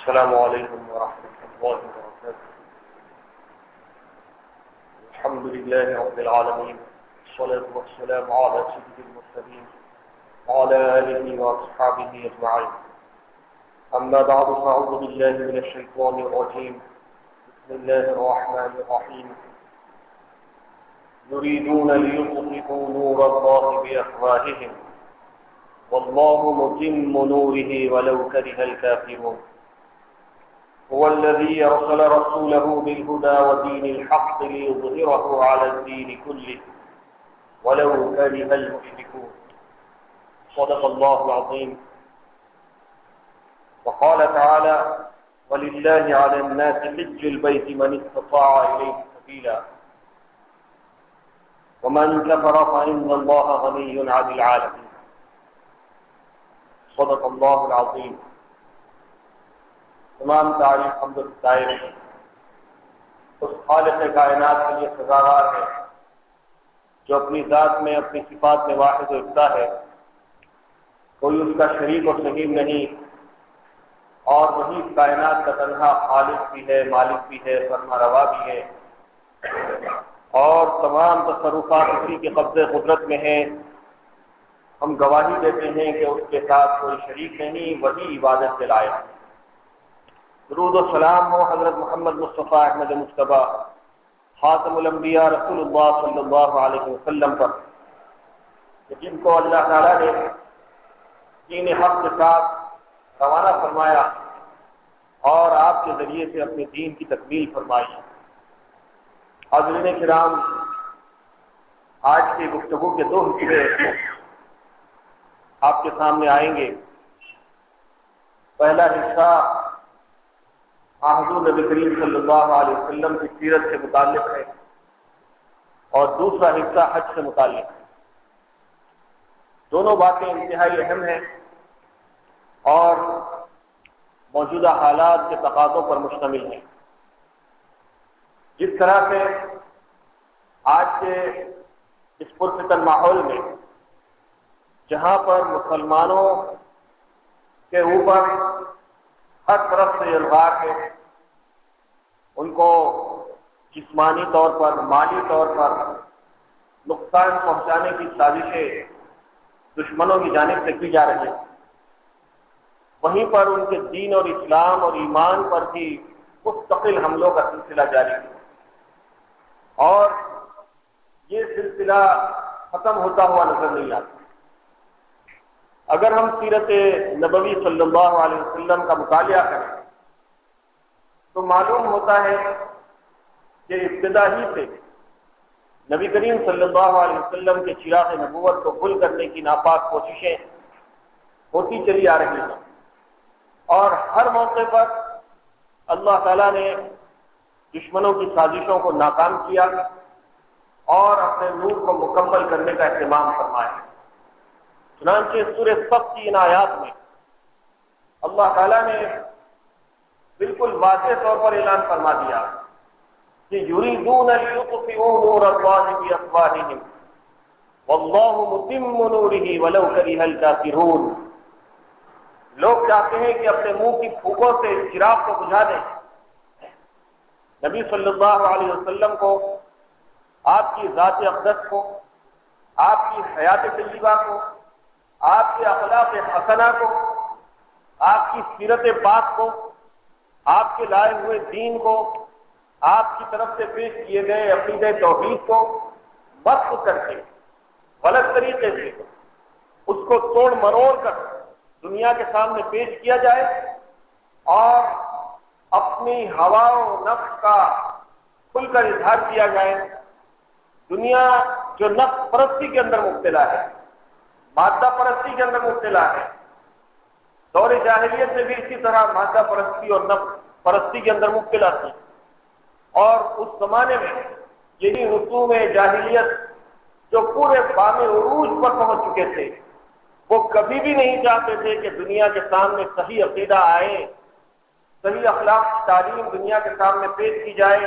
السلام عليكم ورحمة الله وبركاته. الحمد لله رب العالمين، والصلاة والسلام على سيد المرسلين وعلى آله وأصحابه أجمعين. أما بعد، فأعوذ بالله من الشيطان الرجيم. بسم الله الرحمن الرحيم. يريدون ليطفئوا نور الله بأفواههم والله متم نوره ولو كره الكافرون. هو الذي أرسل رسوله بالهدى ودين الحق ليظهره على الدين كله ولو كره المشركون. صدق الله العظيم. وقال تعالى: ولله على الناس حج البيت من استطاع إليه سبيلا ومن كفر فإن الله غني عن العالمين. صدق الله العظيم. تمام تعریف حمد و ستائش اس خالق کائنات کے لیے سزاوار ہے جو اپنی ذات میں، اپنی صفات میں واحد و یکتا ہے، کوئی اس کا شریک و سہیم نہیں، اور وہی کائنات کا تنہا خالق بھی ہے، مالک بھی ہے، فرما روا بھی ہے، اور تمام تصرفات اسی کے قبضے قدرت میں ہیں۔ ہم گواہی دیتے ہیں کہ اس کے ساتھ کوئی شریک نہیں، وہی عبادت کے لائق ہے۔ درود و سلام ہو حضرت محمد مصطفیٰ احمد مصطفیٰ خاتم الانبیاء رسول اللہ صلی اللہ علیہ وسلم پر، جن کو اللہ تعالیٰ نے دین حق کے ساتھ روانہ فرمایا اور آپ کے ذریعے سے اپنے دین کی تکمیل فرمائی۔ حاضرین کرام، آج کی گفتگو کے دو حصے آپ کے سامنے آئیں گے۔ پہلا حصہ حضور نبی کریم صلی اللہ علیہ وسلم کی سیرت سے متعلق ہے اور دوسرا حصہ حج سے متعلق ہے۔ دونوں باتیں انتہائی اہم ہیں اور موجودہ حالات کے تقاضوں پر مشتمل ہیں۔ جس طرح سے آج کے اس پرفتن ماحول میں، جہاں پر مسلمانوں کے اوپر ہر طرف سے الغار ہے، ان کو جسمانی طور پر، مالی طور پر نقصان پہنچانے کی سازشیں دشمنوں کی جانب سے کی جا رہی ہیں، وہیں پر ان کے دین اور اسلام اور ایمان پر بھی مستقل حملوں کا سلسلہ جاری ہے، اور یہ سلسلہ ختم ہوتا ہوا نظر نہیں آتا۔ اگر ہم سیرت نبوی صلی اللہ علیہ وسلم کا مطالعہ کریں تو معلوم ہوتا ہے کہ ابتدا ہی سے نبی کریم صلی اللہ علیہ وسلم کے چراغ نبوت کو گل کرنے کی ناپاک کوششیں ہوتی چلی آ رہی ہیں، اور ہر موقع پر اللہ تعالیٰ نے دشمنوں کی سازشوں کو ناکام کیا اور اپنے نور کو مکمل کرنے کا اہتمام فرمایا۔ چنانچہ سورہ صف کی ان آیات میں اللہ تعالیٰ نے بالکل واضح طور پر اعلان فرما دیا کہ یریدون لیطفئوا نور اللہ بافواہہم واللہ متم نورہ ولو کرہ الکافرون۔ لوگ چاہتے ہیں کہ اپنے منہ کی پھوکوں سے چراغ کو بجھا دیں۔ نبی صلی اللہ علیہ وسلم کو، آپ کی ذات اقدس کو، آپ کی حیات طیبہ کو، آپ کے اخلاق حسنہ کو، آپ کی سیرت پاک کو، آپ کے لائے ہوئے دین کو، آپ کی طرف سے پیش کیے گئے عقیدہ توحید کو مسخ کر کے، غلط طریقے سے اس کو توڑ مروڑ کر دنیا کے سامنے پیش کیا جائے اور اپنی ہوا و نفس کا کھل کر اظہار کیا جائے۔ دنیا جو نفس پرستی کے اندر مبتلا ہے، مادہ پرستی کے اندر مبتلا ہے، دور جاہلیت میں بھی اسی طرح مادہ پرستی اور نفس پرستی کے اندر مبتلا تھی، اور اس زمانے میں یہی رسوم جاہلیت جو پورے بام عروج پر پہنچ چکے تھے، وہ کبھی بھی نہیں چاہتے تھے کہ دنیا کے سامنے صحیح عقیدہ آئے، صحیح اخلاق کی تعلیم دنیا کے سامنے پیش کی جائے،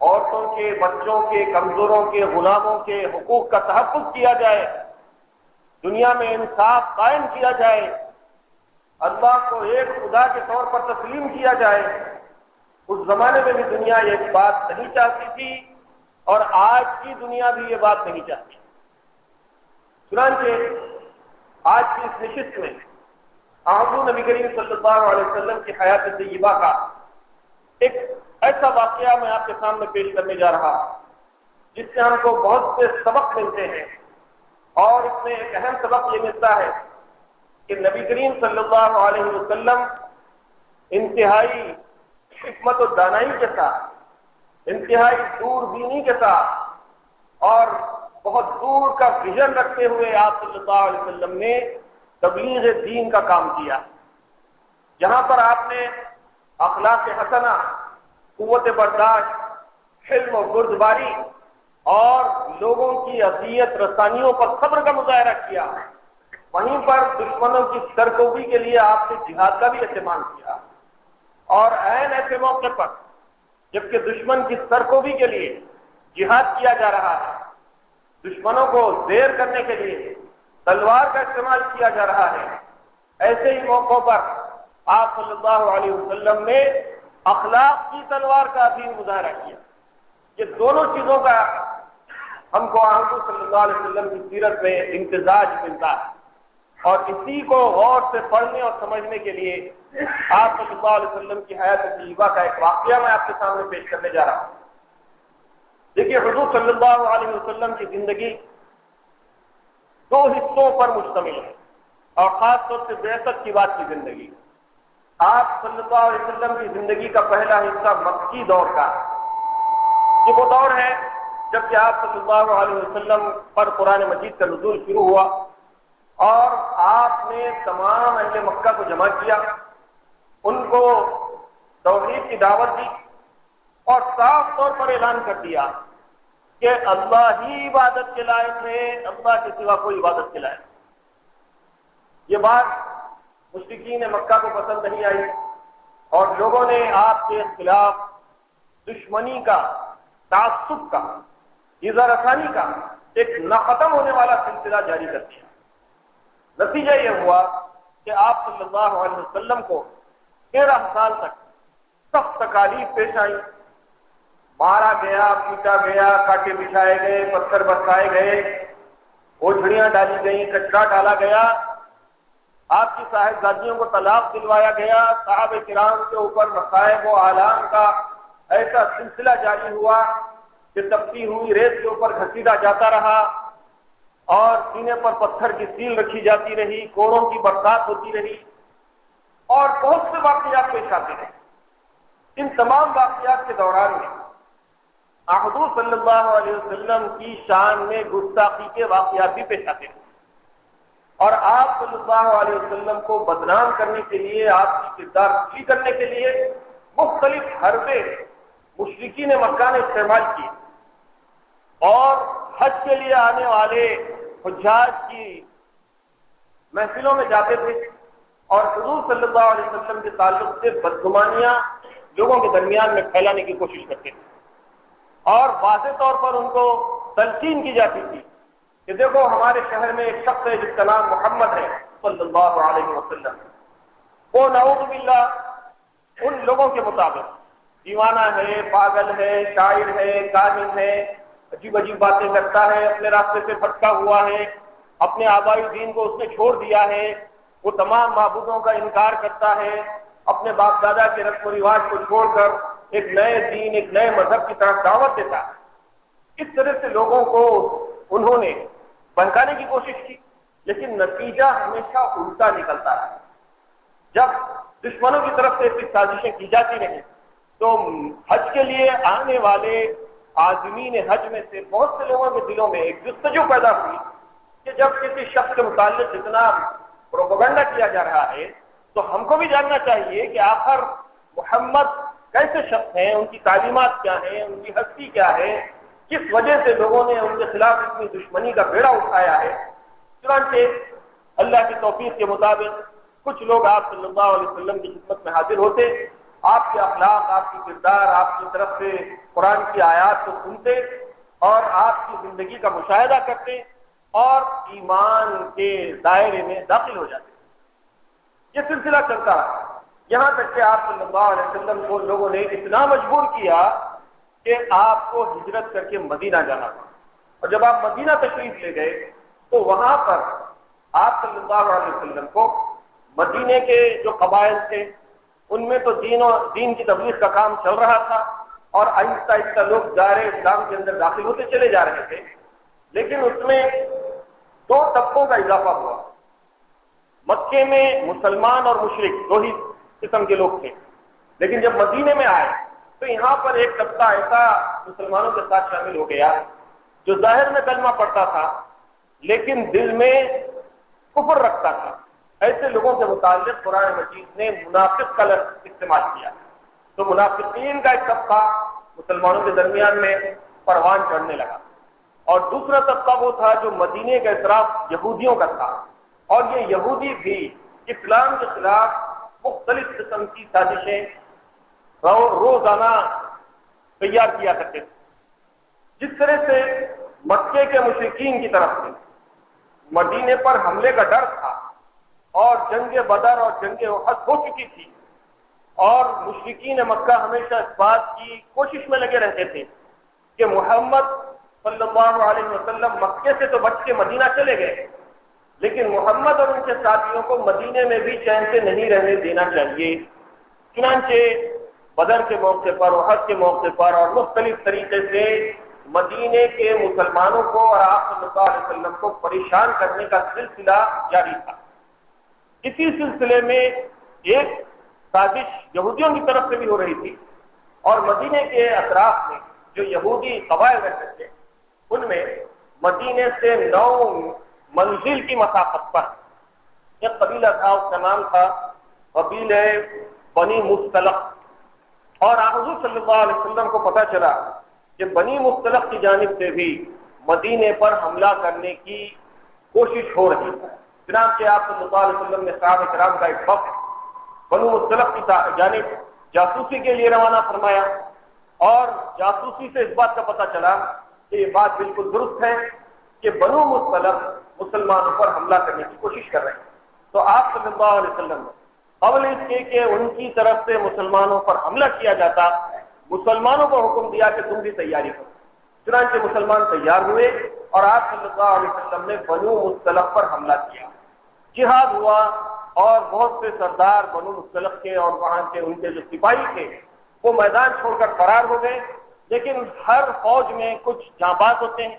عورتوں کے، بچوں کے، کمزوروں کے، غلاموں کے حقوق کا تحفظ کیا جائے، دنیا میں انصاف قائم کیا جائے۔ اللہ کو ایک خدا کے طور پر تسلیم کیا جائے، اس زمانے میں بھی دنیا یہ بات نہیں چاہتی تھی اور آج کی دنیا بھی یہ بات نہیں چاہتی۔ چنانچہ آج کی اس نشست میں حضور نبی کریم صلی اللہ علیہ وسلم کی حیات طیبہ کا ایک ایسا واقعہ میں آپ کے سامنے پیش کرنے جا رہا ہوں جس سے ہم کو بہت سے سبق ملتے ہیں، اور اس میں ایک اہم سبق یہ ملتا ہے کہ نبی کریم صلی اللہ علیہ وسلم انتہائی حکمت و دانائی کے ساتھ، انتہائی دور بینی کے ساتھ اور بہت دور کا ویژن رکھتے ہوئے آپ صلی اللہ علیہ وسلم نے تبلیغ دین کا کام کیا، جہاں پر آپ نے اخلاق حسنہ، قوت برداشت، حلم و بردباری اور لوگوں کی اذیت رسانیوں پر صبر کا مظاہرہ کیا، وہیں پر دشمنوں کی سرکوبی کے لیے آپ نے جہاد کا بھی اہتمام کیا، اور عین ایسے موقع پر جبکہ دشمن کی سرکوبی کے لیے جہاد کیا جا رہا ہے، دشمنوں کو زیر کرنے کے لیے تلوار کا استعمال کیا جا رہا ہے، ایسے ہی موقعوں پر آپ صلی اللہ علیہ وسلم نے اخلاق کی تلوار کا بھی مظاہرہ کیا۔ یہ دونوں چیزوں کا ہم کو حضور صلی اللہ علیہ وسلم کی سیرت میں امتزاج ملتا ہے، اور اسی کو غور سے پڑھنے اور سمجھنے کے لیے آپ صلی اللہ علیہ وسلم کی حیات طیبہ کا ایک واقعہ میں آپ کے سامنے پیش کرنے جا رہا ہوں۔ دیکھیے، حضور صلی اللہ علیہ وسلم کی زندگی دو حصوں پر مشتمل ہے، اور خاص طور سے بعثت کے بعد کی زندگی۔ آپ صلی اللہ علیہ وسلم کی زندگی کا پہلا حصہ مکی دور کا ہے۔ یہ وہ دور ہے جب کہ آپ صلی اللہ علیہ وسلم پر قرآن مجید کا نزول شروع ہوا، اور آپ نے تمام اہل مکہ کو جمع کیا، ان کو توحید کی دعوت دی، اور صاف طور پر اعلان کر دیا کہ اللہ ہی عبادت کے لائق ہے، اللہ کے سوا کوئی عبادت کے لائق۔ یہ بات مشرکین مکہ کو پسند نہیں آئی، اور لوگوں نے آپ کے خلاف دشمنی کا، تعصب کا، ایذا رسانی کا ایک نہ ختم ہونے والا سلسلہ جاری کر دیا۔ نتیجہ یہ ہوا کہ آپ صلی اللہ علیہ وسلم کو 13 سال تک سخت تکالیف پیش آئی، مارا گیا، پیٹا گیا، کانٹے بچھائے گئے، پتھر برسائے گئے، اوجھڑیاں ڈالی گئیں، کچرا ڈالا گیا، آپ کی صاحبزادیوں کو طلاق دلوایا گیا، صحابہ کرام کے اوپر مصائب و آلام کا ایسا سلسلہ جاری ہوا کہ تپتی ہوئی ریت کے اوپر گھسیٹا جاتا رہا، اور سینے پر پتھر کی سیل رکھی جاتی رہی، کوڑوں کی برسات ہوتی رہی، اور بہت سے واقعات پیش آتے رہے۔ ان تمام واقعات کے دوران میں حضور صلی اللہ علیہ وسلم کی شان میں گستاخی کے واقعات بھی پیش آتے رہے، اور آپ صلی اللہ علیہ وسلم کو بدنام کرنے کے لیے، آپ کی کردار کشی کرنے کے لیے مختلف حربے مشرکین مکہ نے استعمال کیے، اور حج کے لیے آنے والے حجاج کی محفلوں میں جاتے تھے، اور حضور صلی اللہ علیہ وسلم کے تعلق سے بدگمانیاں لوگوں کے درمیان میں پھیلانے کی کوشش کرتے تھے، اور واضح طور پر ان کو تلقین کی جاتی تھی کہ دیکھو ہمارے شہر میں ایک شخص ہے جس کا نام محمد ہے صلی اللہ علیہ وسلم، وہ نعوذ باللہ ان لوگوں کے مطابق دیوانہ ہے، پاگل ہے، شاعر ہے، کاہن ہے، عجیب عجیب باتیں کرتا ہے، اپنے راستے سے بھٹکا ہوا ہے، اپنے آبائی دین کو اس نے چھوڑ دیا ہے، وہ تمام معبودوں کا انکار کرتا ہے، اپنے باپ دادا کے رسم و رواج کو چھوڑ کر ایک نئے دین، ایک نئے مذہب کی طرف دعوت دیتا ہے۔ اس طرح سے لوگوں کو انہوں نے بہکانے کی کوشش کی، لیکن نتیجہ ہمیشہ الٹا نکلتا ہے۔ جب دشمنوں کی طرف سے ایسی سازشیں کی جاتی رہیں تو حج کے لیے آنے والے عازمین حج میں سے بہت سے لوگوں کے دلوں میں ایک جستجو پیدا ہوئی کہ جب کسی شخص کے متعلق اتنا پروپیگنڈا کیا جا رہا ہے تو ہم کو بھی جاننا چاہیے کہ آخر محمد کیسے شخص ہیں، ان کی تعلیمات کیا ہیں، ان کی ہستی کیا ہے، کس وجہ سے لوگوں نے ان کے خلاف اتنی دشمنی کا بیڑا اٹھایا ہے۔ چنانچہ اللہ کی توفیق کے مطابق کچھ لوگ آپ صلی اللہ علیہ وسلم کی خدمت میں حاضر ہوتے، آپ کے اخلاق، آپ کی کردار، آپ کی طرف سے قرآن کی آیات کو سنتے اور آپ کی زندگی کا مشاہدہ کرتے اور ایمان کے دائرے میں داخل ہو جاتے۔ یہ سلسلہ چلتا رہا، یہاں تک کہ آپ صلی اللہ علیہ وسلم کو لوگوں نے اتنا مجبور کیا کہ آپ کو ہجرت کر کے مدینہ جانا پڑا، اور جب آپ مدینہ تشریف لے گئے تو وہاں پر آپ صلی اللہ علیہ وسلم کو مدینے کے جو قبائل تھے ان میں تو دین کی تبلیغ کا کام چل رہا تھا، اور آہستہ آہستہ لوگ دائرے اسلام کے اندر داخل ہوتے چلے جا رہے تھے، لیکن اس میں دو طبقوں کا اضافہ ہوا۔ مکے میں مسلمان اور مشرک دو ہی قسم کے لوگ تھے، لیکن جب مدینے میں آئے تو یہاں پر ایک طبقہ ایسا مسلمانوں کے ساتھ شامل ہو گیا جو ظاہر میں کلمہ پڑھتا تھا لیکن دل میں کفر رکھتا تھا۔ ایسے لوگوں کے متعلق قرآن مجید نے منافق کا لفظ استعمال کیا، تو منافقین کا ایک طبقہ مسلمانوں کے درمیان میں پروان چڑھنے لگا، اور دوسرا طبقہ وہ تھا جو مدینے کا اعتراف یہودیوں کا تھا، اور یہ یہودی بھی اسلام کے خلاف مختلف قسم کی سازشیں روزانہ تیار کیا کرتے تھے۔ جس طرح سے مکے کے مشرکین کی طرف سے مدینے پر حملے کا ڈر تھا، اور جنگ بدر اور جنگ احد ہو چکی تھی، اور مشرکین مکہ ہمیشہ اس بات کی کوشش میں لگے رہتے تھے کہ محمد صلی اللہ علیہ وسلم مکے سے تو بچ کے مدینہ چلے گئے، لیکن محمد اور ان کے ساتھیوں کو مدینے میں بھی چین سے نہیں رہنے دینا چاہیے۔ چنانچہ بدر کے موقع پر، احد کے موقع پر، اور مختلف طریقے سے مدینے کے مسلمانوں کو اور آپ صلی اللہ علیہ وسلم کو پریشان کرنے کا سلسلہ جاری تھا۔ اسی سلسلے میں ایک سازش یہودیوں کی طرف سے بھی ہو رہی تھی، اور مدینے کے اطراف میں جو یہودی قبائل رہتے تھے ان میں مدینے سے 9 منزل کی مسافت پر ایک قبیلہ تھا، اس کا نام تھا قبیلہ بنی مستلق، اور حضور صلی اللہ علیہ وسلم کو پتہ چلا کہ بنی مستلق کی جانب سے بھی مدینے پر حملہ کرنے کی کوشش ہو رہی ہے۔ چنانچہ آپ صلی اللہ علیہ وسلم نے صحابہ کرام کا ایک وفد بنو مستلق کی جانب جاسوسی کے لیے روانہ فرمایا، اور جاسوسی سے اس بات کا پتہ چلا کہ یہ بات بالکل درست ہے کہ بنو مستلق مسلمانوں پر حملہ کرنے کی کوشش کر رہے ہیں۔ تو آپ صلی اللہ علیہ وسلم نے قبل اس کے کہ ان کی طرف سے مسلمانوں پر حملہ کیا جاتا، مسلمانوں کو حکم دیا کہ تم بھی تیاری کرو۔ چنانچہ مسلمان تیار ہوئے اور آپ صلی اللہ علیہ وسلم نے بنو مستلق پر حملہ کیا، جہاد ہوا، اور بہت سے سردار بنو مستلق کے اور وہاں کے ان کے جو سپاہی تھے وہ میدان چھوڑ کر فرار ہو گئے، لیکن ہر فوج میں کچھ جانباز ہوتے ہیں،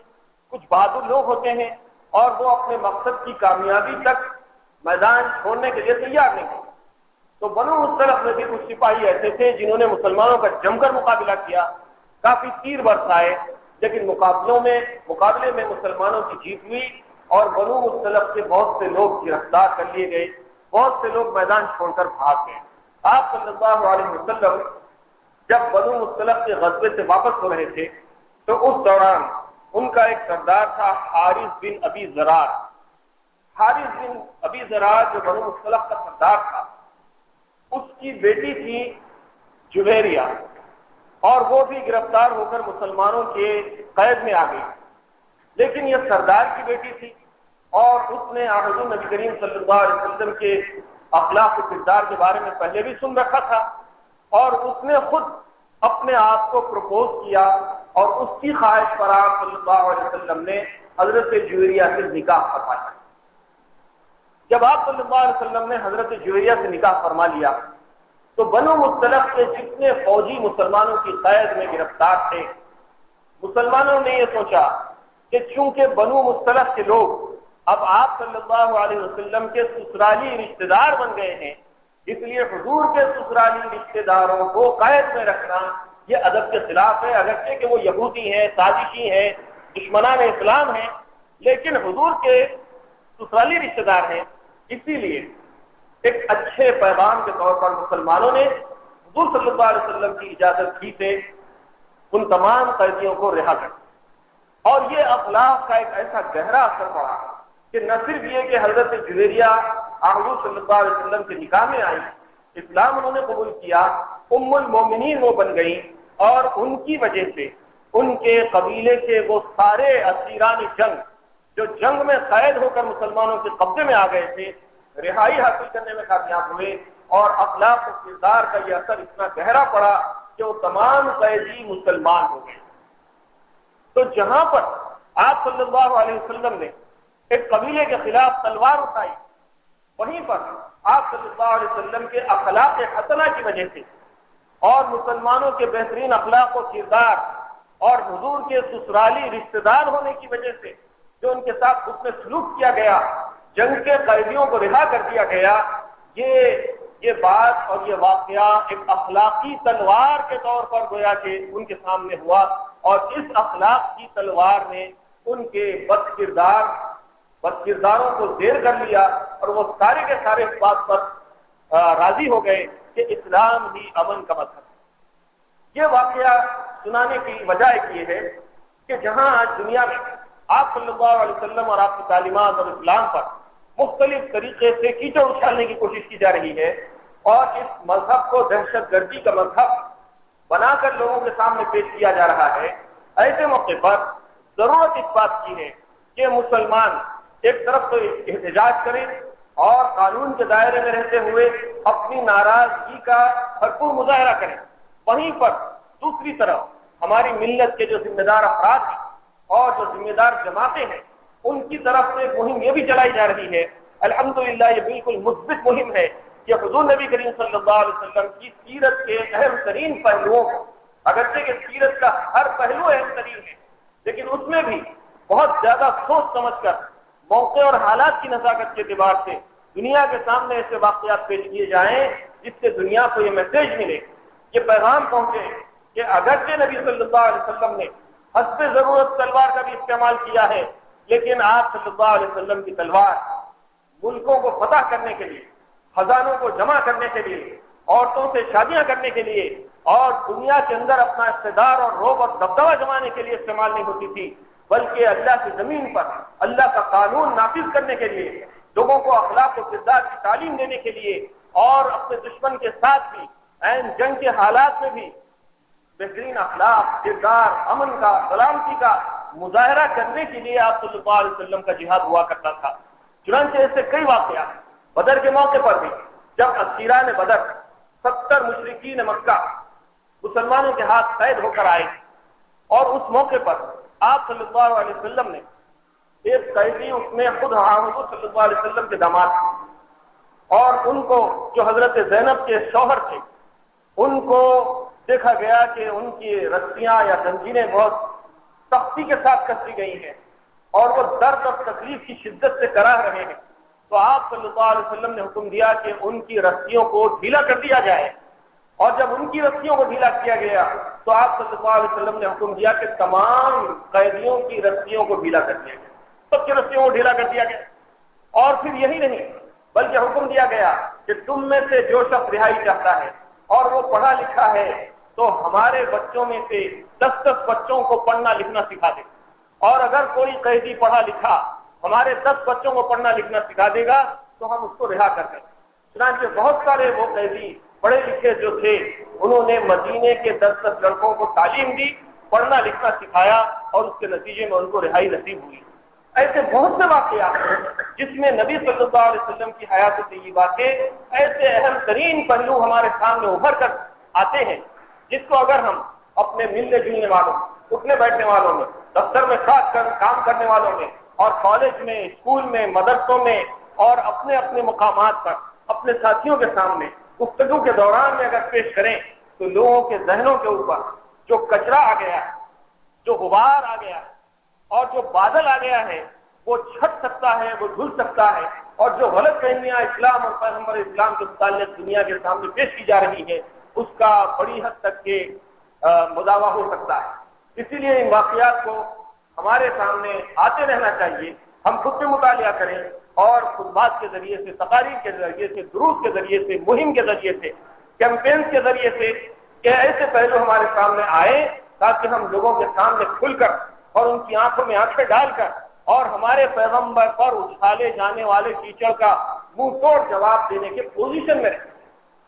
کچھ بہادر لوگ ہوتے ہیں، اور وہ اپنے مقصد کی کامیابی تک میدان چھوڑنے کے لیے تیار نہیں ہوتے۔ تو بنو مستلق میں بھی کچھ سپاہی ایسے تھے جنہوں نے مسلمانوں کا جم کر مقابلہ کیا، کافی تیر برسائے، لیکن مقابلے میں مسلمانوں کی جیت ہوئی، اور بنو مستلق سے بہت سے لوگ گرفتار کر لیے گئے، بہت سے لوگ میدان چھوڑ کر بھاگ گئے۔ آپ صلی اللہ علیہ وسلم جب بنو مستلق کے غزوے سے واپس ہو رہے تھے تو اس دوران ان کا ایک سردار تھا حارث بن ابی ذرار۔ حارث بن ابی ذرار جو بنو مستلق کا سردار تھا، اس کی بیٹی تھی جویریہ، اور وہ بھی گرفتار ہو کر مسلمانوں کے قید میں آ گئی، لیکن یہ سردار کی بیٹی تھی، اور اس نے حضور نبی کریم صلی اللہ علیہ وسلم کے اخلاق و کردار کے بارے میں پہلے بھی سن رکھا تھا، اور اس نے خود اپنے آپ کو پروپوز کیا، اور اس کی خواہش پر آپ صلی اللہ علیہ وسلم نے حضرت جویریہ سے نکاح فرمایا۔ جب آپ صلی اللہ علیہ وسلم نے حضرت جویریہ سے نکاح فرما لیا تو بنو مستلق کے جتنے فوجی مسلمانوں کی قید میں گرفتار تھے، مسلمانوں نے یہ سوچا کہ چونکہ بنو مستلق کے لوگ اب آپ صلی اللہ علیہ وسلم کے سسرالی رشتہ دار بن گئے ہیں، اس لیے حضور کے سسرالی رشتہ داروں کو قید میں رکھنا یہ ادب کے خلاف ہے، اگرچہ کہ وہ یہودی ہیں، سازشی ہیں، دشمنان اسلام ہیں، لیکن حضور کے سسرالی رشتہ دار ہیں، اسی لیے ایک اچھے پیغام کے طور پر مسلمانوں نے حضور صلی اللہ علیہ وسلم کی اجازت دی سے ان تمام قیدیوں کو رہا کر، اور یہ اخلاق کا ایک ایسا گہرا اثر پڑا کہ نہ صرف یہ کہ حضرت جویریہ حضور صلی اللہ علیہ وسلم کے نکاح میں آئی، اسلام انہوں نے قبول کیا، ام المومنین وہ بن گئی، اور ان کی وجہ سے ان کے قبیلے کے وہ سارے اسیران جنگ جو جنگ میں قید ہو کر مسلمانوں کے قبضے میں آ گئے تھے، رہائی حاصل کرنے میں کامیاب ہوئے، اور اخلاق و کردار کا یہ اثر اتنا گہرا پڑا کہ وہ تمام قیدی مسلمان ہو گئے۔ تو جہاں پر آپ صلی اللہ علیہ وسلم نے ایک قبیلے کے خلاف تلوار اٹھائی، وہیں پر آپ صلی اللہ علیہ وسلم کے اخلاق حسنہ کی وجہ سے اور مسلمانوں کے بہترین اخلاق و کردار اور حضور کے سسرالی رشتہ دار ہونے کی وجہ سے جو ان کے ساتھ حسن سلوک کیا گیا، جنگ کے قیدیوں کو رہا کر دیا گیا، یہ بات اور یہ واقعہ ایک اخلاقی تلوار کے طور پر گویا کہ ان کے سامنے ہوا، اور اس اخلاق کی تلوار نے ان کے بد کرداروں کو زیر کر لیا، اور وہ سارے کے سارے اس بات پر راضی ہو گئے کہ اسلام ہی امن کا مذہب ہے۔ یہ واقعہ سنانے کی وجہ یہ ہے کہ جہاں آج دنیا میں آپ صلی اللہ علیہ وسلم اور آپ کی تعلیمات اور اسلام پر مختلف طریقے سے کیچڑ اچھالنے کی کوشش کی جا رہی ہے، اور اس مذہب کو دہشت گردی کا مذہب بنا کر لوگوں کے سامنے پیش کیا جا رہا ہے، ایسے موقع پر ضرورت اس بات کی ہے کہ مسلمان ایک طرف تو احتجاج کریں اور قانون کے دائرے میں رہتے ہوئے اپنی ناراضگی کا بھرپور مظاہرہ کریں، وہیں پر دوسری طرف ہماری ملت کے جو ذمہ دار افراد ہیں اور جو ذمہ دار جماعتیں ہیں، ان کی طرف سے مہم یہ بھی چلائی جا رہی ہے۔ الحمدللہ یہ بالکل مثبت مہم ہے کہ حضور نبی کریم صلی اللہ علیہ وسلم کی سیرت کے اہم ترین پہلوؤں کو، اگرچہ کہ سیرت کا ہر پہلو اہم ترین ہے، لیکن اس میں بھی بہت زیادہ سوچ سمجھ کر موقع اور حالات کی نزاکت کے اعتبار سے دنیا کے سامنے ایسے واقعات پیش کیے جائیں جس سے دنیا کو یہ میسج ملے، یہ پیغام پہنچے کہ اگرچہ نبی صلی اللہ علیہ وسلم نے حسب ضرورت تلوار کا بھی استعمال کیا ہے، لیکن آپ صلی اللہ علیہ وسلم کی تلوار ملکوں کو فتح کرنے کے لیے، خزانوں کو جمع کرنے کے لیے، عورتوں سے شادیاں کرنے کے لیے، اور دنیا کے اندر اپنا اقتدار اور رعب اور دبدبہ جمانے کے لیے استعمال نہیں ہوتی تھی، بلکہ اللہ کی زمین پر اللہ کا قانون نافذ کرنے کے لیے، لوگوں کو اخلاق و کردار کی تعلیم دینے کے لیے، اور اپنے دشمن کے ساتھ بھی عین جنگ کے حالات میں بھی بہترین اخلاق، کردار، امن کا، سلامتی کا مظاہرہ کرنے کے لیے آپ صلی اللہ علیہ وسلم کا جہاد ہوا کرتا تھا۔ چنانچہ ایسے کئی واقعات بدر کے موقع پر بھی، جب اسیران بدر 70 مشرکین مکہ مسلمانوں کے ہاتھ قید ہو کر آئے، اور اس موقع پر آپ صلی اللہ علیہ وسلم نے ایک قیدی، اس میں خود حضور صلی اللہ علیہ وسلم کے داماد تھے، اور ان کو جو حضرت زینب کے شوہر تھے، ان کو دیکھا گیا کہ ان کی رسیاں یا زنجیریں بہت سختی کے ساتھ کسی گئی ہیں، اور وہ درد اور تکلیف کی شدت سے کراہ رہے ہیں۔ تو آپ صلی اللہ علیہ وسلم نے حکم دیا کہ ان کی رسیوں کو ڈھیلا کر دیا جائے، اور جب ان کی رسیوں کو ڈھیلا کیا گیا تو آپ صلی اللہ علیہ وسلم نے حکم دیا کہ تمام قیدیوں کی رسیوں کو ڈھیلا کر دیا گیا، سب کی رسیوں کو ڈھیلا کر دیا گیا۔ اور پھر یہی نہیں بلکہ حکم دیا گیا کہ تم میں سے جو شخص رہائی چاہتا ہے اور وہ پڑھا لکھا ہے تو ہمارے بچوں میں سے 10 بچوں کو پڑھنا لکھنا سکھا دے، اور اگر کوئی قیدی پڑھا لکھا ہمارے 10 بچوں کو پڑھنا لکھنا سکھا دے گا تو ہم اس کو رہا کر دیں۔ چنانچہ بہت سارے وہ قیدی پڑھے لکھے جو تھے، انہوں نے مدینے کے 10 لڑکوں کو تعلیم دی، پڑھنا لکھنا سکھایا، اور اس کے نتیجے میں ان کو رہائی نصیب ہوئی۔ ایسے بہت سے واقعات ہیں جس میں نبی صلی اللہ علیہ وسلم کی حیات طیبہ کے ایسے اہم ترین پہلو ہمارے سامنے ابھر کر آتے ہیں، جس کو اگر ہم اپنے ملنے جلنے والوں، اٹھنے بیٹھنے والوں میں، دفتر میں ساتھ کام کرنے والوں میں، اور کالج میں، اسکول میں، مدرسوں میں، اور اپنے اپنے مقامات پر اپنے ساتھیوں کے سامنے گفتگو کے دوران میں اگر پیش کریں تو لوگوں کے ذہنوں کے اوپر جو کچرا آ گیا ہے، جو غبار آ گیا ہے، اور جو بادل آ گیا ہے، وہ چھٹ سکتا ہے، وہ دھل سکتا ہے، اور جو غلط فہمیاں اسلام اور پیغمبر اسلام کے متعلق دنیا کے سامنے پیش کی جا رہی ہے، اس کا بڑی حد تک کے مداوع ہو سکتا ہے۔ اسی لیے ان واقعات کو ہمارے سامنے آتے رہنا چاہیے، ہم خود بھی مطالعہ کریں، اور خطبات کے ذریعے سے، تقاریر کے ذریعے سے، دروس کے ذریعے سے، مہم کے ذریعے سے، کیمپینز کے ذریعے سے، کہ ایسے پہلو ہمارے سامنے آئے تاکہ ہم لوگوں کے سامنے کھل کر اور ان کی آنکھوں میں آنکھیں ڈال کر اور ہمارے پیغمبر پر اچھالے جانے والے کیچڑ کا منہ توڑ جواب دینے کے پوزیشن میں رہیں۔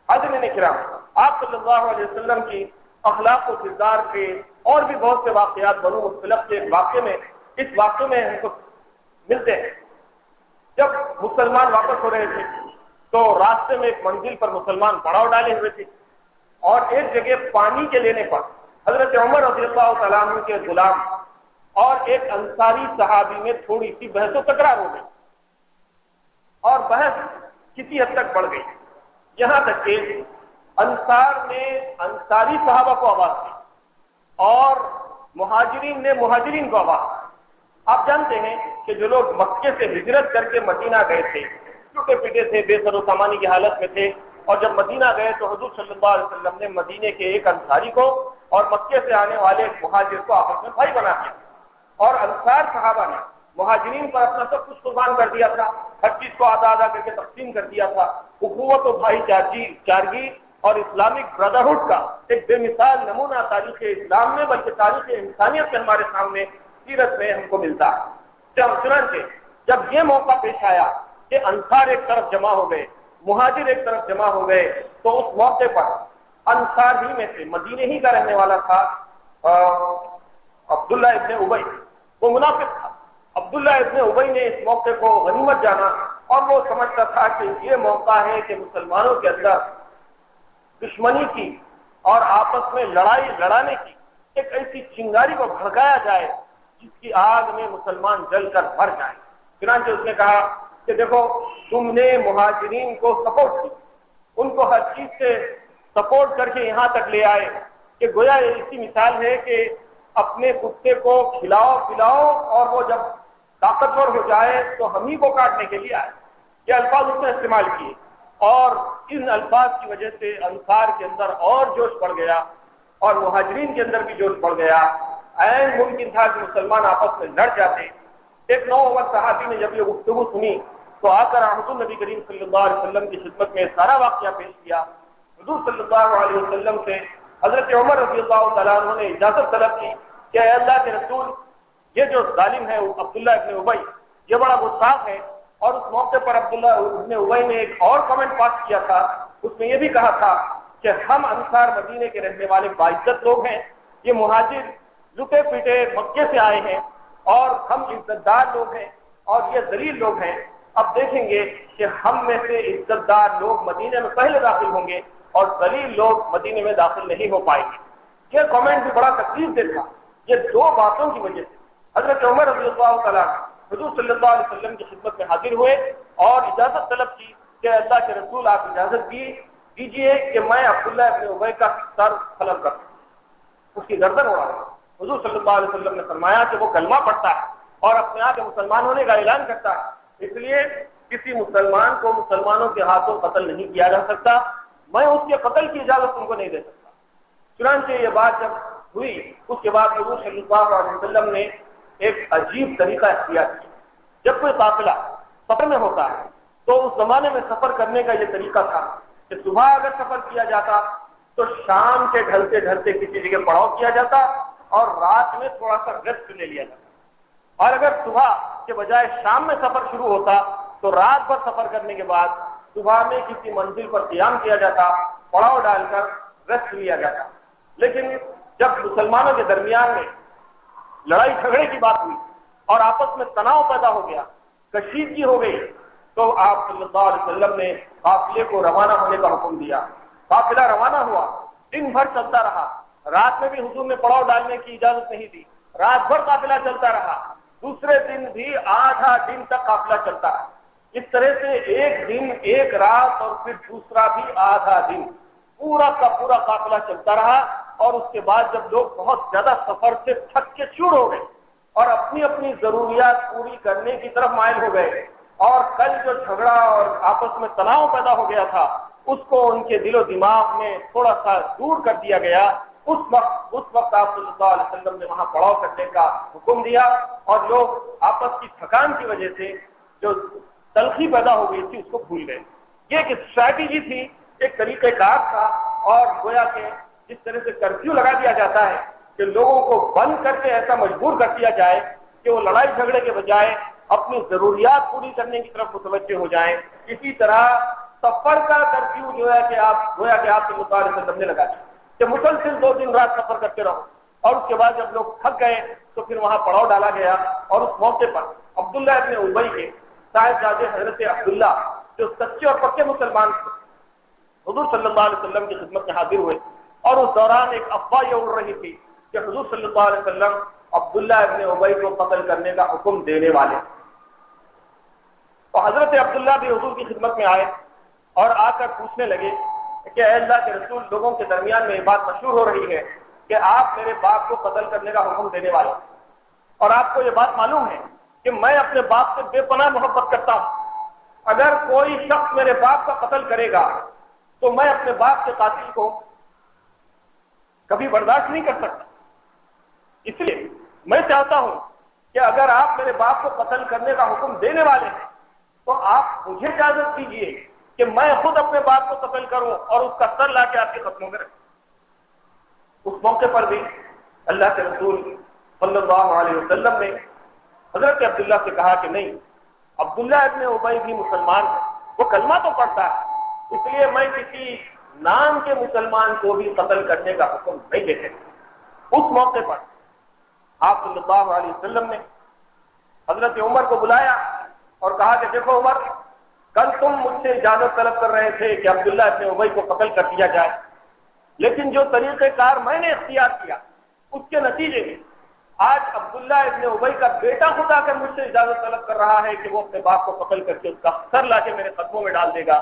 حاضرین کرام، آپ صلی اللہ علیہ وسلم کی اخلاق و کردار کے اور بھی بہت سے واقعات بنو مختلف کے اس واقعے میں ہم کو ملتے ہیں۔ جب مسلمان واپس ہو رہے تھے تو راستے میں ایک منزل پر مسلمان پڑاؤ ڈالے ہوئے تھے اور ایک جگہ پانی کے لینے پر حضرت عمر رضی اللہ تعالیٰ عنہ کے غلام اور ایک انصاری صحابی میں تھوڑی سی بحث و تکرار ہو گئی اور بحث کسی حد تک بڑھ گئی، یہاں تک کہ انصار نے انصاری صحابہ کو آواز دی اور مہاجرین نے مہاجرین کو آواز دی۔ آپ جانتے ہیں کہ جو لوگ مکے سے ہجرت کر کے مدینہ گئے تھے، ٹوٹے پیٹے تھے، بے سر و سامانی کی حالت میں تھے، اور جب مدینہ گئے تو حضور صلی اللہ علیہ وسلم نے مدینے کے ایک انصاری کو اور مکے سے آنے والے ایک مہاجر کو آپس میں بھائی بنا دیا، اور انصار صحابہ نے مہاجرین پر اپنا سب کچھ قربان کر دیا تھا، ہر چیز کو آدھا آدھا کر کے تقسیم کر دیا تھا۔ اخوت و بھائی چارگی اور اسلامک بردرہڈ کا ایک بے مثال نمونہ تاریخ اسلام میں بلکہ تاریخ انسانیت میں ہمارے سامنے سیرت میں ہم کو ملتا ہے۔ چنانچہ جب یہ موقع پیش آیا کہ انصار ایک طرف جمع ہو گئے، مہاجر ایک طرف جمع ہو گئے، تو اس موقع پر انصار ہی میں سے مدینے ہی کا رہنے والا تھا عبداللہ ابن ابی، وہ منافق تھا۔ عبداللہ ابن ابی نے اس موقع کو غنیمت جانا اور وہ سمجھتا تھا کہ یہ موقع ہے کہ مسلمانوں کے اندر دشمنی کی اور آپس میں لڑائی لڑانے کی ایک ایسی چنگاری کو بھڑکایا جائے جس کی آگ میں مسلمان جل کر بھر جائیں۔ چنانچہ اس نے کہا کہ دیکھو، تم نے مہاجرین کو سپورٹ کی، ان کو ہر چیز سے سپورٹ کر کے یہاں تک لے آئے کہ گویا ایسی مثال ہے کہ اپنے کتے کو کھلاؤ پلاؤ اور وہ جب طاقتور ہو جائے تو ہم ہی کو کاٹنے کے لیے آئے۔ یہ الفاظ اس نے استعمال کیے اور ان الفاظ کی وجہ سے انصار کے اندر اور جوش بڑھ گیا اور مہاجرین کے اندر بھی جوش بڑھ گیا۔ عین ممکن تھا کہ مسلمان آپس میں لڑ جاتے۔ ایک نوجوان صحابی نے جب یہ گفتگو سنی تو آ کر حضور نبی کریم صلی اللہ علیہ وسلم کی خدمت میں سارا واقعہ پیش کیا۔ حضور صلی اللہ علیہ وسلم سے حضرت عمر رضی اللہ تعالیٰ عنہ نے اجازت طلب کی کہ اے اللہ کے رسول، یہ جو ظالم ہے عبداللہ ابن ابی، یہ بڑا گستاخ ہے۔ اور اس موقع پر عبداللہ ابن ابی نے ایک اور کمنٹ پاس کیا تھا، اس میں یہ بھی کہا تھا کہ ہم انصار مدینے کے رہنے والے باعزت لوگ ہیں، یہ مہاجر لٹے پیٹے مکے سے آئے ہیں اور ہم عزت دار لوگ ہیں اور یہ ذلیل لوگ ہیں۔ اب دیکھیں گے کہ ہم میں سے عزت دار لوگ مدینے میں پہلے داخل ہوں گے اور ذلیل لوگ مدینے میں داخل نہیں ہو پائیں گے۔ یہ کامنٹ بھی بڑا تکلیف دہ تھا۔ یہ دو باتوں کی وجہ سے حضرت عمر رضی اللہ تعالیٰ حضور صلی اللہ علیہ وسلم کی خدمت میں حاضر ہوئے اور اجازت طلب کی کہ اللہ کے رسول آپ اجازت دیجیے کہ میں عبداللہ ابن ابی کا سر قلم کروں، اس کی گردن اڑا دوں۔ حضور صلی اللہ علیہ وسلم نے فرمایا کہ وہ کلمہ پڑھتا ہے اور اپنے آپ کے مسلمان ہونے کا اعلان کرتا ہے، اس لیے کسی مسلمان کو مسلمانوں کے ہاتھوں قتل نہیں کیا جا سکتا، میں اس کے قتل کی اجازت تم کو نہیں دے سکتا۔ چنانچہ یہ بات جب ہوئی اس کے بعد حضور صلی اللہ علیہ وسلم نے ایک عجیب طریقہ اختیار کیا۔ جب کوئی قافلہ سفر میں ہوتا ہے تو اس زمانے میں سفر کرنے کا یہ طریقہ تھا کہ صبح اگر سفر کیا جاتا تو شام کے ڈھلتے ڈھلتے کسی جگہ پڑاؤ کیا جاتا اور رات میں تھوڑا سا ریسٹ لے لیا جاتا، اور اگر صبح کے بجائے شام میں سفر شروع ہوتا تو رات بھر سفر کرنے کے بعد صبح میں کسی منزل پر قیام کیا جاتا، پڑاؤ ڈال کر ریسٹ لیا جاتا۔ لیکن جب مسلمانوں کے درمیان میں لڑائی جھگڑے کی بات ہوئی اور آپس میں تناؤ پیدا ہو گیا، کشیدگی ہو گئی، تو آپ صلی اللہ علیہ وسلم نے قافلے کو روانہ ہونے کا حکم دیا۔ قافلہ روانہ ہوا، دن بھر چلتا رہا، رات میں بھی حضور نے پڑاؤ ڈالنے کی اجازت نہیں دی، رات بھر قافلہ چلتا رہا، دوسرے دن بھی آدھا دن تک قافلہ چلتا رہا۔ اس طرح سے ایک دن ایک رات اور پھر دوسرا بھی آدھا دن پورا کا پورا قافلہ چلتا رہا۔ اور اس کے بعد جب لوگ بہت زیادہ سفر سے تھک کے چور ہو گئے اور اپنی اپنی ضروریات پوری کرنے کی طرف مائل ہو گئے اور کل جو جھگڑا اور آپس میں تناؤ پیدا ہو گیا تھا اس کو ان کے دل و دماغ میں تھوڑا سا دور کر دیا گیا، اس وقت آپ صلی اللہ علیہ وسلم نے وہاں پڑاؤ کرنے کا حکم دیا اور لوگ آپس کی تھکان کی وجہ سے جو تلخی پیدا ہو گئی تھی اس کو بھول گئے۔ یہ ایک اسٹریٹجی تھی، ایک طریقہ کار تھا، اور گویا کہ جس طرح سے کرفیو لگا دیا جاتا ہے کہ لوگوں کو بند کر کے ایسا مجبور کر دیا جائے کہ وہ لڑائی جھگڑے کے بجائے اپنی ضروریات پوری کرنے کی طرف متوجہ ہو جائیں، اسی طرح سفر کا کرفیو جو ہے کہ گویا کہ آپ صلی اللہ علیہ وسلم نے لگا دیا کہ مسلسل 2 دن رات سفر کرتے رہو، اور اس کے بعد جب لوگ تھک گئے تو پھر وہاں پڑاؤ ڈالا گیا۔ اور اس موقع پر عبداللہ ابن ابی کے صاحبزادے حضرت عبداللہ جو سچے اور پکے مسلمان تھے، حضور صلی اللہ علیہ وسلم کی خدمت میں حاضر ہوئے، اور اس دوران ایک افواہ یہ اڑ رہی تھی کہ حضور صلی اللہ علیہ وسلم عبداللہ ابن ابی کو قتل کرنے کا حکم دینے والے۔ تو حضرت عبداللہ بھی حضور کی خدمت میں آئے اور آ کر پوچھنے لگے کہ اے اللہ کے رسول، لوگوں کے درمیان میں یہ بات مشہور ہو رہی ہے کہ آپ میرے باپ کو قتل کرنے کا حکم دینے والے، اور آپ کو یہ بات معلوم ہے کہ میں اپنے باپ سے بے پناہ محبت کرتا ہوں، اگر کوئی شخص میرے باپ کا قتل کرے گا تو میں اپنے باپ کے قاتل کو کبھی برداشت نہیں کر سکتا، اس لیے میں چاہتا ہوں کہ اگر آپ میرے باپ کو قتل کرنے کا حکم دینے والے ہیں تو آپ مجھے اجازت دیجیے کہ میں خود اپنے باپ کو قتل کروں اور اس کا سر لا کے آپ کے قدموں میں رکھوں۔ اس موقع پر بھی اللہ کے رسول صلی اللہ علیہ وسلم نے حضرت عبداللہ سے کہا کہ نہیں، عبداللہ ابن ابی بھی مسلمان ہے، وہ کلمہ تو پڑھتا ہے، اس لیے میں کسی نام کے مسلمان کو بھی قتل کرنے کا حکم نہیں دیتے۔ اس موقع پر آپ صلی اللہ علیہ وسلم نے حضرت عمر کو بلایا اور کہا کہ دیکھو عمر، کل تم مجھ سے اجازت طلب کر رہے تھے کہ عبداللہ ابن ابی کو قتل کر دیا جائے، لیکن جو طریقہ کار میں نے اختیار کیا اس کے نتیجے میں آج عبداللہ ابن ابی کا بیٹا خود آ کر مجھ سے اجازت طلب کر رہا ہے کہ وہ اپنے باپ کو قتل کر کے اس کا سر لا کے میرے قدموں میں ڈال دے گا۔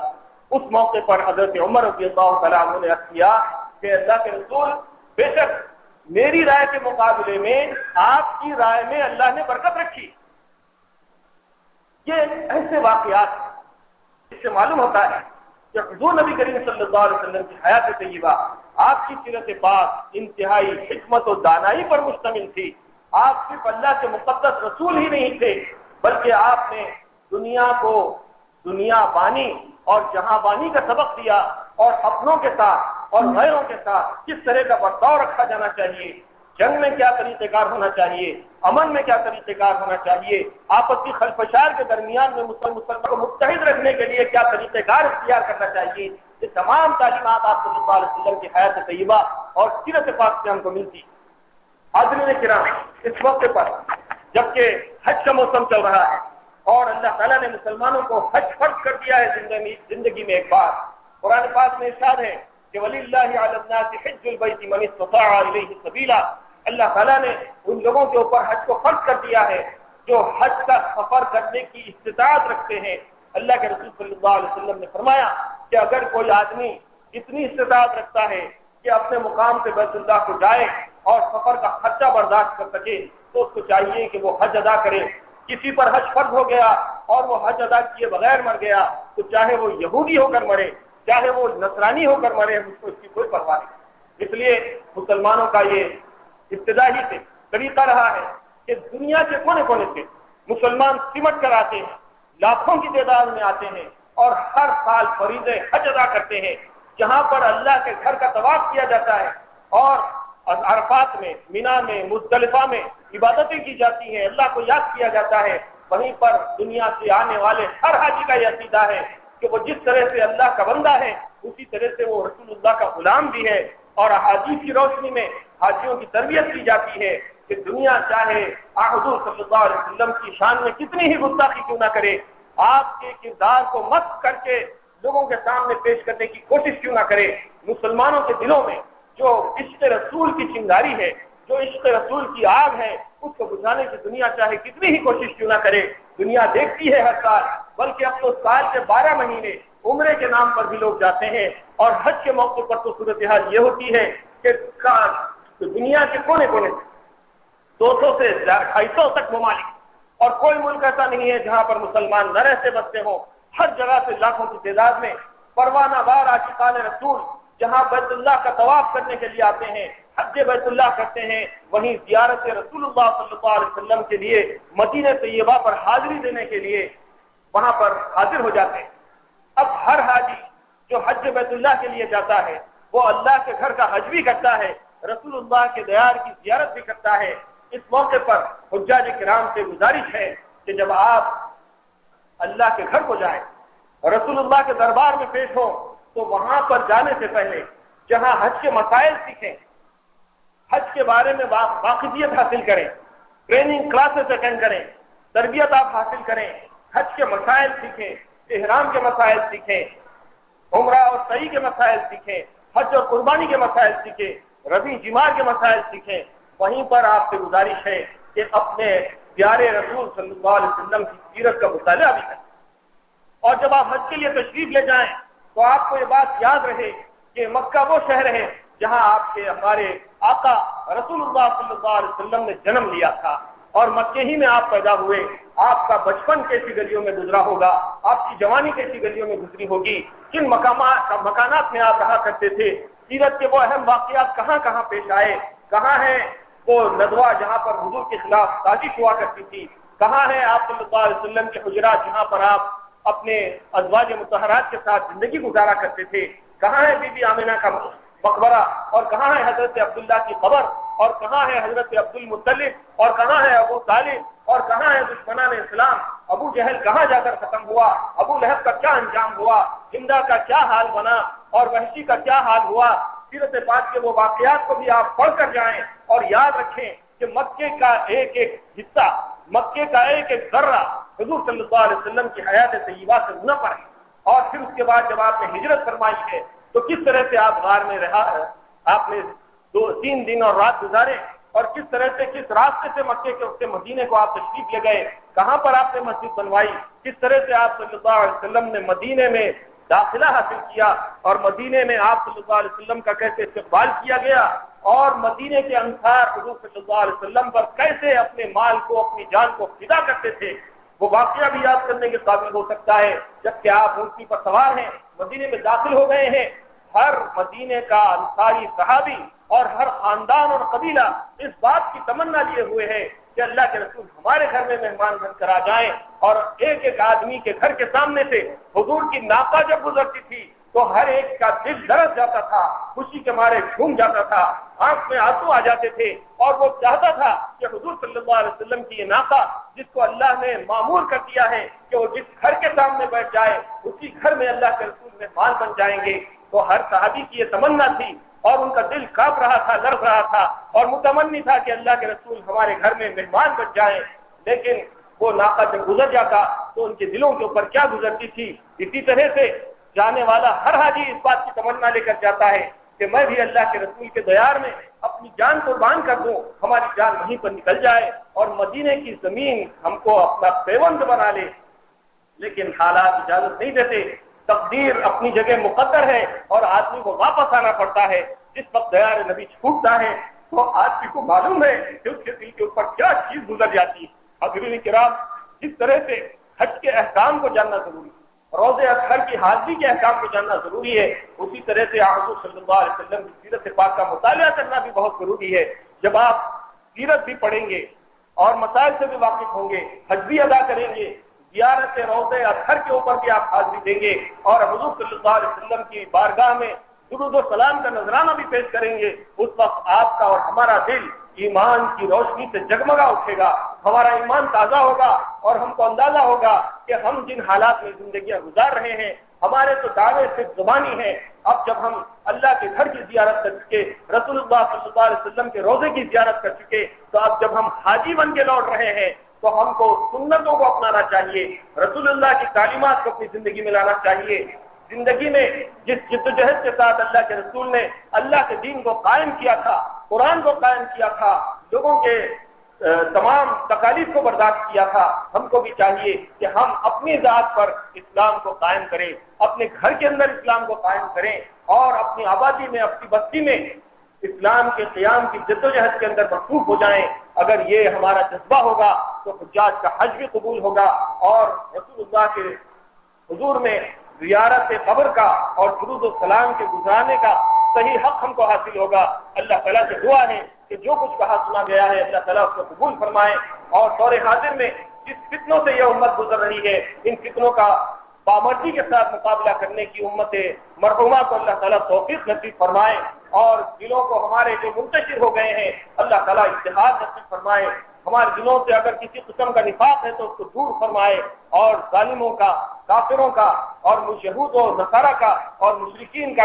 اس موقع پر حضرت عمر رضی اللہ تعالیٰ عنہ نے عرض کیا کہ اللہ کے رسول، بے شک میری رائے کے مقابلے میں آپ کی رائے میں اللہ نے برکت رکھی۔ یہ ایسے واقعات اس سے معلوم ہوتا ہے کہ حضور نبی کریم صلی اللہ علیہ وسلم کی حیات طیبہ، آپ کی سیرت پاک انتہائی حکمت و دانائی پر مشتمل تھی۔ آپ صرف اللہ کے مقدس رسول ہی نہیں تھے، بلکہ آپ نے دنیا کو دنیا بانی اور جہاں بانی کا سبق دیا، اور اپنوں کے ساتھ اور غیروں کے ساتھ کس طرح کا برتاؤ رکھا جانا چاہیے، جنگ میں کیا طریقہ کار ہونا چاہیے، امن میں کیا طریقہ کار ہونا چاہیے، آپس کی خلفشار کے درمیان میں مسلمان کو متحد رکھنے کے لیے کیا طریقہ کار اختیار کرنا چاہیے، یہ تمام تعلیمات آپ صلی اللہ علیہ وسلم کی حیات طیبہ اور سیرت پاک سے ہم کو ملتی۔ حاضرین کرام، اس موقع پر جبکہ حج کا موسم چل رہا ہے اور اللہ تعالیٰ نے مسلمانوں کو حج فرض کر دیا ہے زندگی میں ایک بار، قرآن پاک میں ارشاد ہے کہ وَلِلَّهِ عَلَى النَّاسِ حِجُّ الْبَيْتِ مَنِ اسْتَطَاعَ إِلَيْهِ سَبِيلًا، اللہ تعالیٰ نے ان لوگوں کے اوپر حج کو فرض کر دیا ہے جو حج کا سفر کرنے کی استطاعت رکھتے ہیں۔ اللہ کے رسول صلی اللہ علیہ وسلم نے فرمایا کہ اگر کوئی آدمی اتنی استطاعت رکھتا ہے کہ اپنے مقام سے بیت اللہ کو جائے اور سفر کا خرچہ برداشت کر سکے تو اس کو چاہیے کہ وہ حج ادا کرے۔ کسی پر حج فرض ہو گیا اور وہ حج ادا کیے بغیر مر گیا تو چاہے وہ یہودی ہو کر مرے، چاہے وہ نصرانی ہو کر مرے، اس کو اس کی کوئی پرواہ نہیں۔ اس لیے مسلمانوں کا یہ ابتدائی سے طریقہ رہا ہے کہ دنیا کے کونے کونے سے مسلمان سمٹ کر آتے ہیں، لاکھوں کی تعداد میں آتے ہیں اور ہر سال فریضہ حج ادا کرتے ہیں، جہاں پر اللہ کے گھر کا طواف کیا جاتا ہے اور عرفات میں، مینا میں، مزدلفہ میں عبادتیں کی جاتی ہیں، اللہ کو یاد کیا جاتا ہے۔ وہیں پر دنیا سے آنے والے ہر حاجی کا یہ عقیدہ ہے کہ وہ جس طرح سے اللہ کا بندہ ہے اسی طرح سے وہ رسول اللہ کا غلام بھی ہے، اور احادیث کی روشنی میں حاجیوں کی تربیت کی جاتی ہے کہ دنیا چاہے حضور صلی اللہ علیہ وسلم کی شان میں کتنی ہی گستاخی کیوں نہ کرے، آپ کے کردار کو مست کر کے لوگوں کے سامنے پیش کرنے کی کوشش کیوں نہ کرے، مسلمانوں کے دلوں میں جو عشق رسول کی چنگاری ہے، جو عشق رسول کی آگ ہے، اس کو بجھانے کی دنیا چاہے کتنی ہی کوشش کیوں نہ کرے۔ دنیا دیکھتی ہے ہر سال، بلکہ اب تو سال کے 12 مہینے عمرے کے نام پر بھی لوگ جاتے ہیں، اور حج کے موقع پر تو صورتحال یہ ہوتی ہے کہ دنیا کے کونے کونے سے 200 سے 250 تک ممالک، اور کوئی ملک ایسا نہیں ہے جہاں پر مسلمان نہ رہتے بستے ہوں۔ ہر جگہ سے لاکھوں کی تعداد میں پروانہ وار عاشقان رسول جہاں بیت اللہ کا طواف کرنے کے لیے آتے ہیں، حج بیت اللہ کرتے ہیں، وہیں زیارت رسول اللہ صلی اللہ علیہ وسلم کے لیے مدینہ طیبہ پر حاضری دینے کے لیے وہاں پر حاضر ہو جاتے ہیں۔ اب ہر حاجی جو حج بیت اللہ کے لیے جاتا ہے وہ اللہ کے گھر کا حج بھی کرتا ہے، رسول اللہ کے دیار کی زیارت بھی کرتا ہے۔ اس موقع پر حجاج کرام سے گزارش ہے کہ جب آپ اللہ کے گھر کو جائیں اور رسول اللہ کے دربار میں پیش ہوں تو وہاں پر جانے سے پہلے جہاں حج کے مسائل سیکھیں، حج کے بارے میں واقفیت حاصل کریں، ٹریننگ کلاسز اٹینڈ کریں، تربیت آپ حاصل کریں، حج کے مسائل سیکھیں، احرام کے مسائل سیکھیں، عمرہ اور صحیح کے مسائل سیکھیں، حج اور قربانی کے مسائل سیکھیں، ربی جمار کے مسائل سیکھیں، وہیں پر آپ سے گزارش ہے کہ اپنے پیارے رسول صلی اللہ علیہ وسلم کی سیرت کا مطالعہ بھی کریں۔ اور جب آپ حج کے لیے تشریف لے جائیں تو آپ کو یہ بات یاد رہے کہ مکہ وہ شہر ہے جہاں آپ کے ہمارے آقا رسول اللہ صلی اللہ علیہ وسلم نے جنم لیا تھا، اور مکے ہی میں آپ پیدا ہوئے۔ آپ کا بچپن کیسی گلیوں میں گزرا ہوگا، آپ کی جوانی کیسی گلیوں میں گزری ہوگی، کن مکانات میں آپ رہا کرتے تھے، سیرت کے وہ اہم واقعات کہاں کہاں پیش آئے، کہاں ہے وہ ندوہ جہاں پر حضور کے خلاف سازش ہوا کرتی تھی، کہاں ہے آپ صلی اللہ علیہ وسلم کے حجرات جہاں پر آپ اپنے ازواج مطہرات کے ساتھ زندگی گزارا کرتے تھے، کہاں ہے بی بی آمنہ کا مقبرہ، اور کہاں ہے حضرت عبداللہ کی قبر، اور کہاں ہے حضرت عبد المطلب، اور کہاں ہے ابو طالب، اور کہاں ہے دشمنان اسلام، ابو جہل کہاں جا کر ختم ہوا، ابو لہب کا کیا انجام ہوا، ہندا کا کیا حال بنا، اور وحشی کا کیا حال ہوا۔ سیرت پاک کے وہ واقعات کو بھی آپ پڑھ کر جائیں اور یاد رکھیں کہ مکے کا ایک ایک حصہ، مکے کا ایک ایک ذرہ حضور صلی اللہ علیہ وسلم کی حیات طیبہ سے منور ہے۔ اور پھر اس کے بعد جب آپ نے ہجرت فرمائی ہے تو کس طرح سے آپ غار میں رہا، آپ نے 3 دن اور رات گزارے، اور کس طرح سے کس راستے سے مکے کے اس مدینے کو آپ تشریف لے گئے، کہاں پر آپ نے مسجد بنوائی، کس طرح سے آپ صلی اللہ علیہ وسلم نے مدینے میں داخلہ حاصل کیا، اور مدینے میں آپ صلی اللہ علیہ وسلم کا کیسے استقبال کیا گیا، اور مدینے کے انصار حضور صلی اللہ علیہ وسلم پر کیسے اپنے مال کو، اپنی جان کو فدا کرتے تھے، وہ واقعہ بھی یاد کرنے کے قابل ہو سکتا ہے۔ جبکہ آپ اونٹنی پر سوار ہیں، مدینے میں داخل ہو گئے ہیں، ہر مدینے کا انصاری صحابی اور ہر خاندان اور قبیلہ اس بات کی تمنا لیے ہوئے ہے کہ اللہ کے رسول ہمارے گھر میں مہمان بن کر آ جائیں۔ اور ایک ایک آدمی کے گھر کے سامنے سے حضور کی ناقہ جب گزرتی تھی تو ہر ایک کا دل درس جاتا تھا، خوشی کے مارے جھوم جاتا تھا، آنکھ میں آنسو آ جاتے تھے، اور وہ چاہتا تھا کہ حضور صلی اللہ علیہ وسلم کی یہ ناقہ جس کو اللہ نے معمور کر دیا ہے کہ وہ جس گھر کے سامنے بیٹھ جائے اسی گھر میں اللہ کے رسول مہمان بن جائیں گے۔ تو ہر صحابی کی یہ تمنا تھی، اور ان کا دل کانپ رہا تھا، لرز رہا تھا، اور متمنی تھا کہ اللہ کے رسول ہمارے گھر میں مہمان بن جائیں۔ لیکن وہ ناقہ جب گزر جاتا تو ان کے دلوں کے اوپر کیا گزرتی تھی۔ اسی طرح سے جانے والا ہر حاجی اس بات کی تمنا لے کر جاتا ہے کہ میں بھی اللہ کے رسول کے دیار میں اپنی جان قربان کر دوں، ہماری جان وہیں پر نکل جائے اور مدینے کی زمین ہم کو اپنا پیوند بنا لے۔ لیکن حالات اجازت نہیں دیتے، تقدیر اپنی جگہ مقدر ہے اور آدمی کو واپس آنا پڑتا ہے۔ جس وقت دیار نبی چھوٹتا ہے تو آدمی کو معلوم ہے کہ اس کے دل کے اوپر کیا چیز گزر جاتی ہے۔ حضرین کرام، جس طرح سے حج کے احکام کو جاننا ضروری ہے، روزے اطہر کی حاضری کے احکام کو جاننا ضروری ہے، اسی طرح سے حضور صلی اللہ علیہ وسلم کی سیرت پاک کا مطالعہ کرنا بھی بہت ضروری ہے۔ جب آپ سیرت بھی پڑھیں گے اور مسائل سے بھی واقف ہوں گے، حج بھی ادا کریں گے، زیارت روزے اطہر کے اوپر بھی آپ حاضری دیں گے، اور حضور صلی اللہ علیہ وسلم کی بارگاہ میں درود و سلام کا نذرانہ بھی پیش کریں گے، اس وقت آپ کا اور ہمارا دل ایمان کی روشنی سے جگمگا اٹھے گا، ہمارا ایمان تازہ ہوگا، اور ہم کو اندازہ ہوگا کہ ہم جن حالات میں زندگیاں گزار رہے ہیں ہمارے تو دعوے صرف زبانی ہیں۔ اب جب ہم اللہ کے گھر کی زیارت کر چکے، رسول اللہ صلی اللہ علیہ وسلم کے روزے کی زیارت کر چکے، تو اب جب ہم حاجی بن کے لوٹ رہے ہیں تو ہم کو سنتوں کو اپنانا چاہیے، رسول اللہ کی تعلیمات کو اپنی زندگی میں لانا چاہیے۔ زندگی میں جس جدوجہد کے ساتھ اللہ کے رسول نے اللہ کے دین کو قائم کیا تھا، قرآن کو قائم کیا تھا، لوگوں کے تمام تکالیف کو برداشت کیا تھا، ہم کو بھی چاہیے کہ ہم اپنی ذات پر اسلام کو قائم کریں، اپنے گھر کے اندر اسلام کو قائم کریں، اور اپنی آبادی میں، اپنی بستی میں اسلام کے قیام کی جدوجہد کے اندر مصروف ہو جائیں۔ اگر یہ ہمارا جذبہ ہوگا تو حجاج کا حج بھی قبول ہوگا، اور رسول اللہ کے حضور میں زیارت قبر کا اور درود و سلام کے گزارنے کا صحیح حق ہم کو حاصل ہوگا۔ اللہ تعالیٰ سے دعا ہے کہ جو کچھ کہا سنا گیا ہے اللہ تعالیٰ اس کو قبول فرمائے، اور دور حاضر میں جس فتنوں سے یہ امت گزر رہی ہے ان فتنوں کا بامردی کے ساتھ مقابلہ کرنے کی امت مرحومہ کو اللہ تعالیٰ توفیق نصیب فرمائے، اور دلوں کو ہمارے جو منتشر ہو گئے ہیں اللہ تعالیٰ اتحاد نصیب فرمائے۔ ہمارے دلوں سے اگر کسی قسم کا نفاق ہے تو اس کو دور فرمائے، اور ظالموں کا، کافروں کا، اور یہود و نصارہ کا اور مشرکین کا